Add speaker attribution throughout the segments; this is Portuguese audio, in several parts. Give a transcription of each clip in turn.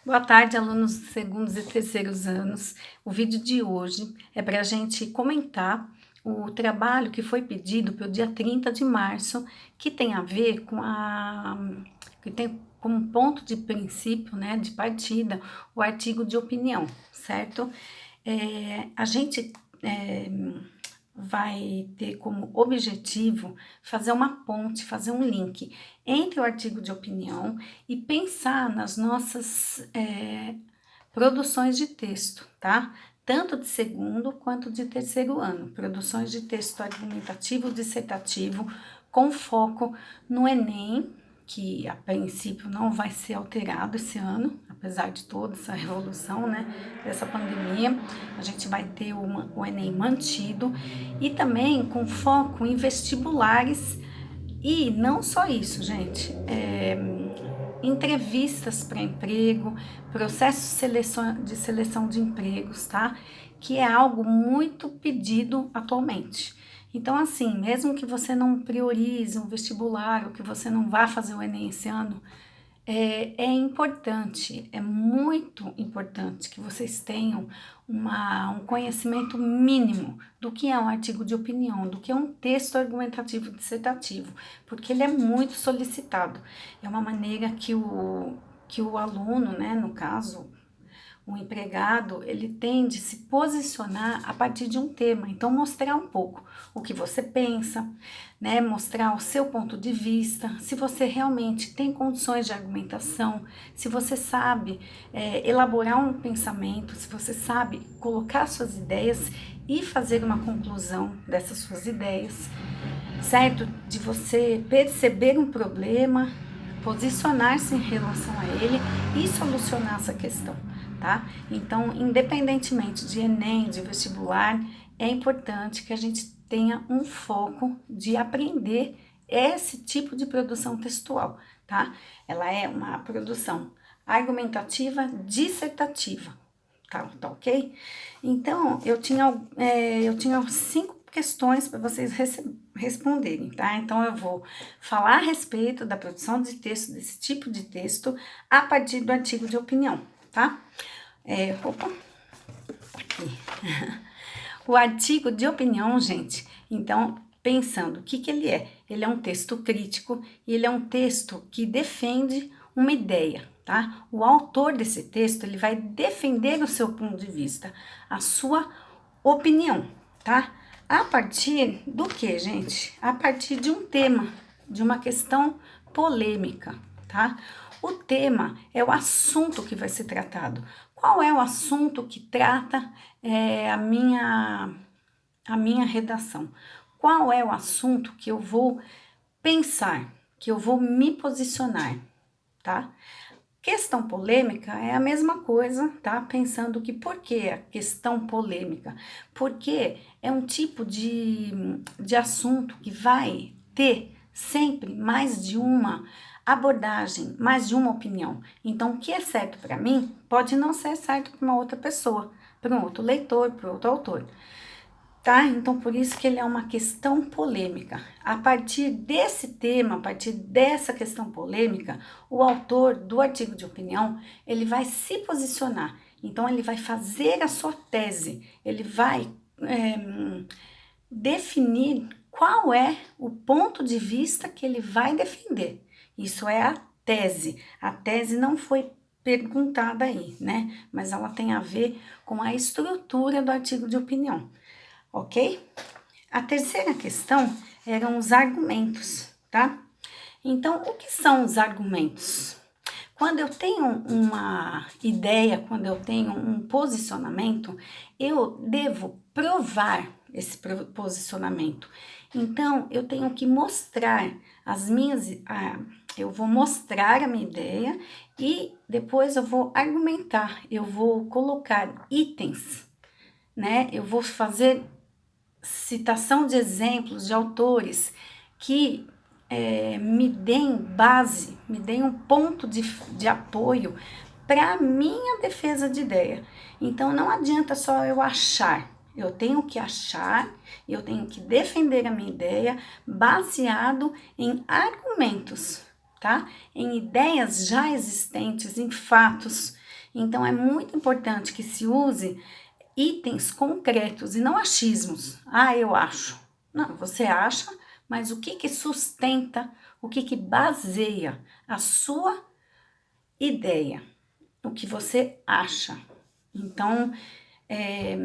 Speaker 1: Boa tarde, alunos dos segundos e terceiros anos. O vídeo de hoje é para a gente comentar o trabalho que foi pedido para o dia 30 de março, que tem a ver com que tem como ponto de princípio, né, de partida, o artigo de opinião, certo? A gente vai ter como objetivo fazer uma ponte, fazer um link entre o artigo de opinião e pensar nas nossas produções de texto, tá? Tanto de segundo quanto de terceiro ano. Produções de texto argumentativo, dissertativo, com foco no Enem, que a princípio não vai ser alterado esse ano, apesar de toda essa revolução, né, dessa pandemia, a gente vai ter o Enem mantido, e também com foco em vestibulares, e não só isso, gente, entrevistas para emprego, processo de seleção de empregos, tá? Que é algo muito pedido atualmente. Então, assim, mesmo que você não priorize um vestibular ou que você não vá fazer o Enem esse ano, é importante, é muito importante que vocês tenham um conhecimento mínimo do que é um artigo de opinião, do que é um texto argumentativo dissertativo, porque ele é muito solicitado. É uma maneira que o aluno, né, no caso, o empregado, ele tem de se posicionar a partir de um tema. Então, mostrar um pouco o que você pensa, né? Mostrar o seu ponto de vista, se você realmente tem condições de argumentação, se você sabe elaborar um pensamento, se você sabe colocar suas ideias e fazer uma conclusão dessas suas ideias, certo? De você perceber um problema, posicionar-se em relação a ele e solucionar essa questão, tá? Então, independentemente de Enem, de vestibular, é importante que a gente tenha um foco de aprender esse tipo de produção textual, tá? Ela é uma produção argumentativa dissertativa, tá ok? Então, eu tinha 5 questões para vocês responderem, tá? Então, eu vou falar a respeito da produção de texto, desse tipo de texto, a partir do artigo de opinião, tá? Aqui. O artigo de opinião, gente, então, pensando, o que ele é? Ele é um texto crítico e ele é um texto que defende uma ideia, tá? O autor desse texto, ele vai defender o seu ponto de vista, a sua opinião, tá? A partir do que, gente? A partir de um tema, de uma questão polêmica, tá? O tema é o assunto que vai ser tratado. Qual é o assunto que trata a minha redação? Qual é o assunto que eu vou pensar, que eu vou me posicionar, tá? Questão polêmica é a mesma coisa, tá? Pensando que por que a questão polêmica? Porque é um tipo de assunto que vai ter sempre mais de uma abordagem, mais de uma opinião. Então, o que é certo para mim pode não ser certo para uma outra pessoa, para um outro leitor, para outro autor. Tá? Então, por isso que ele é uma questão polêmica. A partir desse tema, a partir dessa questão polêmica, o autor do artigo de opinião, ele vai se posicionar. Então, ele vai fazer a sua tese, ele vai definir qual é o ponto de vista que ele vai defender. Isso é a tese. A tese não foi perguntada aí, né? Mas ela tem a ver com a estrutura do artigo de opinião. Ok? A terceira questão eram os argumentos, tá? Então, o que são os argumentos? Quando eu tenho uma ideia, quando eu tenho um posicionamento, eu devo provar esse posicionamento. Então, eu tenho que mostrar eu vou mostrar a minha ideia e depois eu vou argumentar, eu vou colocar itens, né? Eu vou fazer citação de exemplos de autores que me deem base, me deem um ponto de apoio para a minha defesa de ideia. Então, não adianta só eu achar. Eu tenho que achar, eu tenho que defender a minha ideia baseado em argumentos, tá? Em ideias já existentes, em fatos. Então, é muito importante que se use itens concretos e não achismos. Ah, eu acho. Não, você acha, mas o que que sustenta, o que que baseia a sua ideia, o que você acha. Então, é,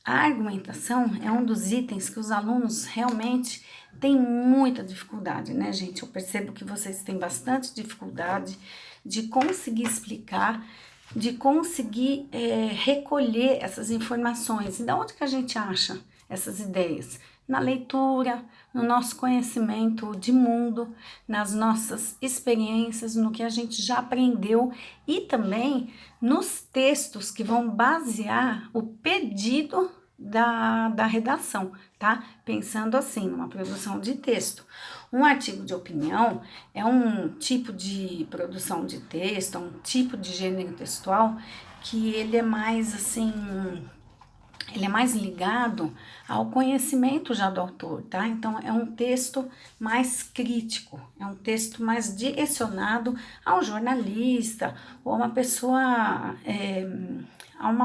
Speaker 1: a argumentação é um dos itens que os alunos realmente têm muita dificuldade, né, gente? Eu percebo que vocês têm bastante dificuldade de conseguir explicar, de conseguir recolher essas informações. E da onde que a gente acha essas ideias? Na leitura, no nosso conhecimento de mundo, nas nossas experiências, no que a gente já aprendeu e também nos textos que vão basear o pedido da redação, tá? Pensando assim, numa produção de texto. Um artigo de opinião é um tipo de produção de texto, um tipo de gênero textual que ele é mais assim, ele é mais ligado ao conhecimento já do autor, tá? Então, é um texto mais crítico, é um texto mais direcionado ao jornalista ou a uma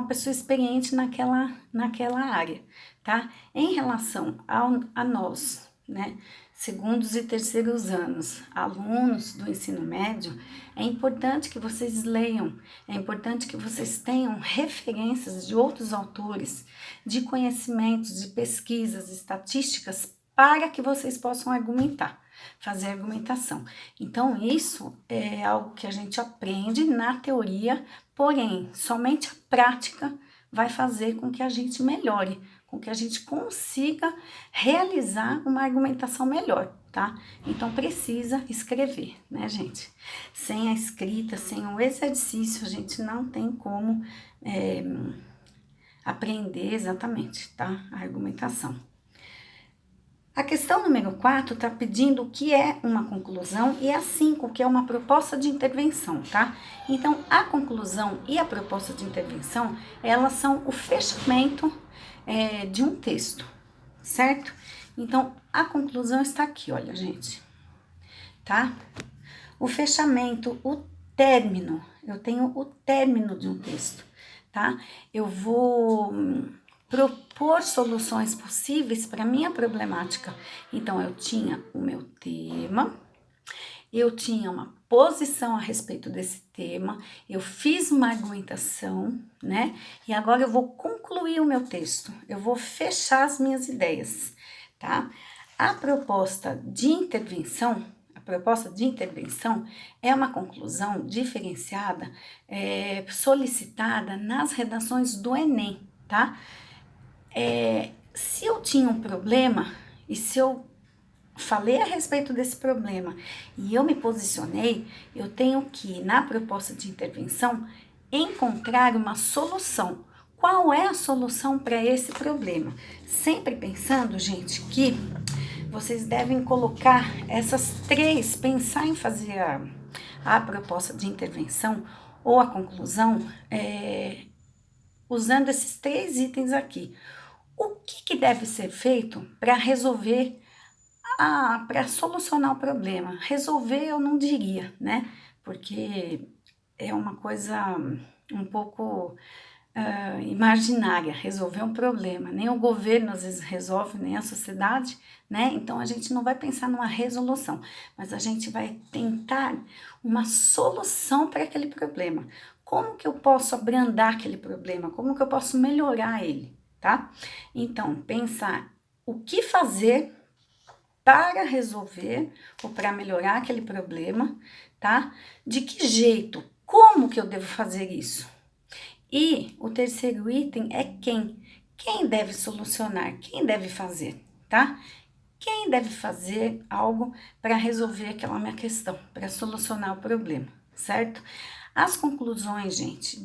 Speaker 1: pessoa experiente naquela área, tá? Em relação a nós, né? Segundos e terceiros anos, alunos do ensino médio, é importante que vocês leiam, é importante que vocês tenham referências de outros autores, de conhecimentos, de pesquisas, estatísticas, para que vocês possam argumentar, fazer argumentação. Então, isso é algo que a gente aprende na teoria, porém, somente a prática vai fazer com que a gente melhore, com que a gente consiga realizar uma argumentação melhor, tá? Então, precisa escrever, né, gente? Sem a escrita, sem o exercício, a gente não tem como aprender exatamente, tá? A argumentação. A questão número 4 está pedindo o que é uma conclusão e a 5, o que é uma proposta de intervenção, tá? Então, a conclusão e a proposta de intervenção, elas são o fechamento de um texto, certo? Então, a conclusão está aqui, olha, gente, tá? O fechamento, o término, eu tenho o término de um texto, tá? Eu vou propor soluções possíveis para minha problemática. Então, eu tinha o meu tema, eu tinha uma posição a respeito desse tema, eu fiz uma argumentação, né? E agora eu vou concluir o meu texto, eu vou fechar as minhas ideias, tá? A proposta de intervenção é uma conclusão diferenciada, solicitada nas redações do Enem, tá? Se eu tinha um problema e se eu falei a respeito desse problema e eu me posicionei, eu tenho que, na proposta de intervenção, encontrar uma solução. Qual é a solução para esse problema? Sempre pensando, gente, que vocês devem colocar essas três, pensar em fazer a proposta de intervenção ou a conclusão, usando esses três itens aqui. O que deve ser feito para resolver, para solucionar o problema? Resolver eu não diria, né? Porque é uma coisa um pouco imaginária, resolver um problema. Nem o governo às vezes resolve, nem a sociedade, né? Então a gente não vai pensar numa resolução, mas a gente vai tentar uma solução para aquele problema. Como que eu posso abrandar aquele problema? Como que eu posso melhorar ele, tá? Então, pensar o que fazer para resolver ou para melhorar aquele problema, tá? De que jeito? Como que eu devo fazer isso? E o terceiro item é quem. Quem deve solucionar? Quem deve fazer, tá? Quem deve fazer algo para resolver aquela minha questão, para solucionar o problema, certo? As conclusões, gente,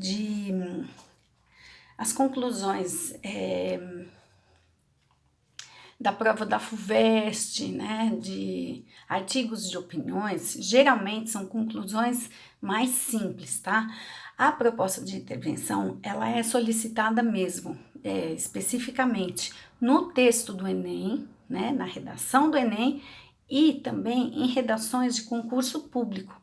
Speaker 1: da prova da FUVEST, né, de artigos de opiniões, geralmente são conclusões mais simples, tá? A proposta de intervenção, ela é solicitada mesmo, especificamente no texto do Enem, né, na redação do Enem e também em redações de concurso público.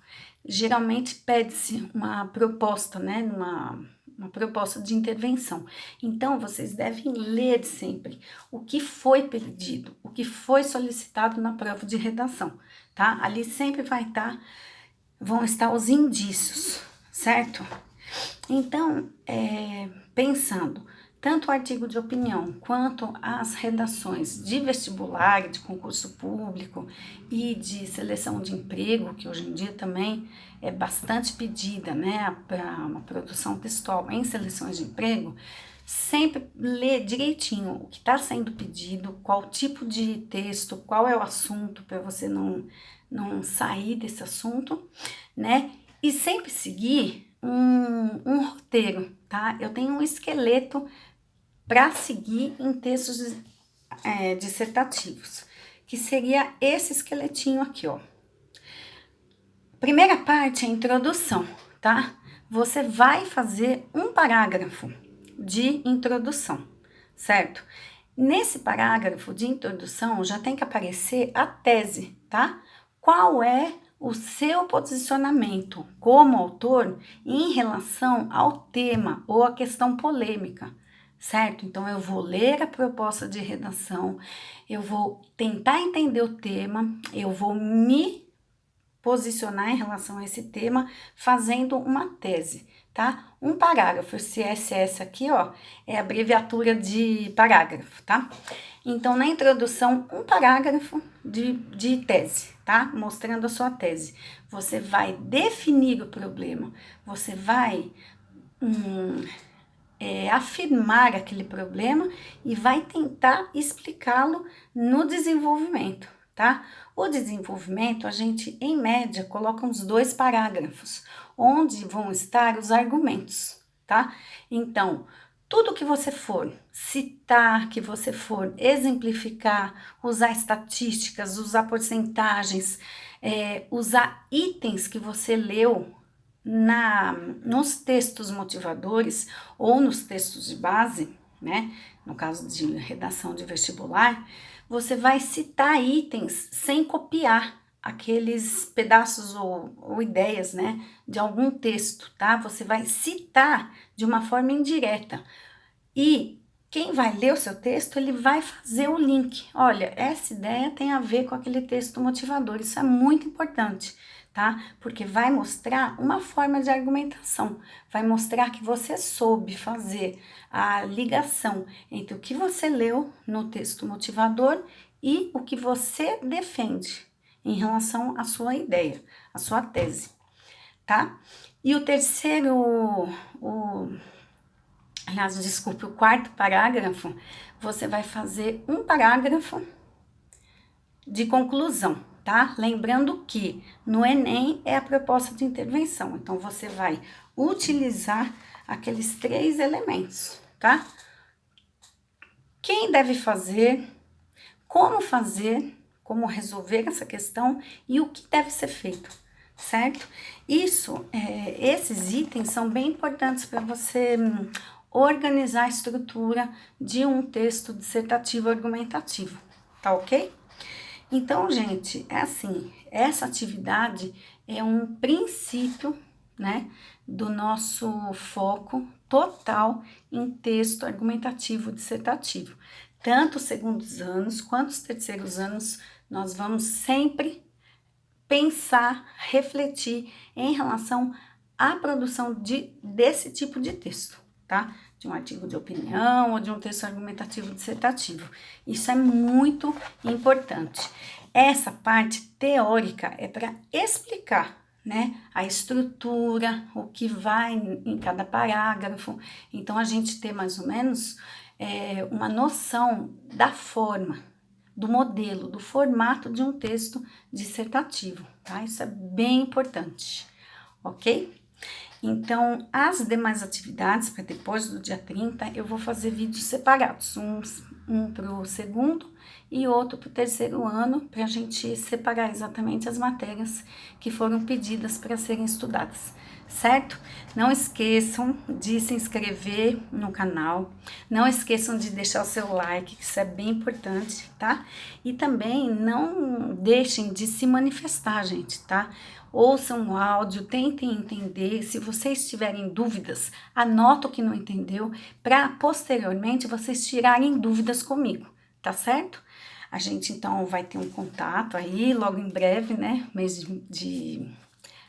Speaker 1: geralmente pede-se uma proposta, né, uma proposta de intervenção. Então, vocês devem ler sempre o que foi pedido, o que foi solicitado na prova de redação, tá? Ali sempre vão estar os indícios, certo? Então, pensando, tanto o artigo de opinião quanto as redações de vestibular, de concurso público e de seleção de emprego, que hoje em dia também é bastante pedida, né, para uma produção textual em seleções de emprego, sempre ler direitinho o que está sendo pedido, qual tipo de texto, qual é o assunto, para você não sair desse assunto, né, e sempre seguir um roteiro, tá? Eu tenho um esqueleto para seguir em textos dissertativos, que seria esse esqueletinho aqui, ó. Primeira parte é a introdução, tá? Você vai fazer um parágrafo de introdução, certo? Nesse parágrafo de introdução já tem que aparecer a tese, tá? Qual é o seu posicionamento como autor em relação ao tema ou à questão polêmica, certo? Então, eu vou ler a proposta de redação, eu vou tentar entender o tema, eu vou me posicionar em relação a esse tema fazendo uma tese, tá? Um parágrafo, esse SS aqui, ó, é a abreviatura de parágrafo, tá? Então, na introdução, um parágrafo de tese, tá? Mostrando a sua tese. Você vai definir o problema, você vai afirmar aquele problema e vai tentar explicá-lo no desenvolvimento, tá? O desenvolvimento, a gente, em média, coloca uns 2 parágrafos, onde vão estar os argumentos, tá? Então, tudo que você for citar, que você for exemplificar, usar estatísticas, usar porcentagens, usar itens que você leu nos textos motivadores ou nos textos de base, né? No caso de redação de vestibular, você vai citar itens sem copiar aqueles pedaços ou ideias, né, de algum texto, tá? Você vai citar de uma forma indireta. E quem vai ler o seu texto, ele vai fazer o link. Olha, essa ideia tem a ver com aquele texto motivador. Isso é muito importante, tá? Porque vai mostrar uma forma de argumentação. Vai mostrar que você soube fazer a ligação entre o que você leu no texto motivador e o que você defende em relação à sua ideia, à sua tese, tá? E o quarto parágrafo, você vai fazer um parágrafo de conclusão, tá? Lembrando que no Enem é a proposta de intervenção, então você vai utilizar aqueles 3 elementos, tá? Quem deve fazer, como resolver essa questão e o que deve ser feito, certo? Esses itens são bem importantes para você organizar a estrutura de um texto dissertativo argumentativo, tá ok? Então, gente, é assim, essa atividade é um princípio, né, do nosso foco total em texto argumentativo dissertativo. Tanto os segundos anos quanto os terceiros anos, nós vamos sempre pensar, refletir em relação à produção desse tipo de texto, tá? De um artigo de opinião ou de um texto argumentativo dissertativo. Isso é muito importante. Essa parte teórica é para explicar, né, a estrutura, o que vai em cada parágrafo. Então, a gente ter mais ou menos uma noção da forma, do modelo, do formato de um texto dissertativo, tá? Isso é bem importante, ok? Então, as demais atividades, para depois do dia 30, eu vou fazer vídeos separados, um para o segundo e outro para o terceiro ano, para a gente separar exatamente as matérias que foram pedidas para serem estudadas, certo? Não esqueçam de se inscrever no canal, não esqueçam de deixar o seu like, que isso é bem importante, tá? E também não deixem de se manifestar, gente, tá? ouçam o áudio, tentem entender. Se vocês tiverem dúvidas, anota o que não entendeu, para posteriormente vocês tirarem dúvidas comigo, tá certo? A gente então vai ter um contato aí logo em breve, né? Mês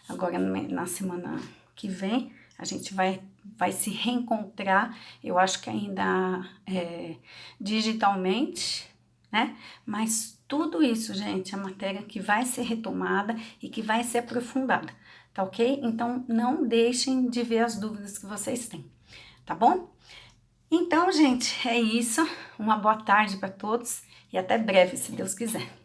Speaker 1: agora na semana que vem, a gente vai se reencontrar, eu acho que ainda digitalmente, né? Mas tudo isso, gente, é matéria que vai ser retomada e que vai ser aprofundada, tá ok? Então, não deixem de ver as dúvidas que vocês têm, tá bom? Então, gente, é isso. Uma boa tarde para todos e até breve, se Deus quiser.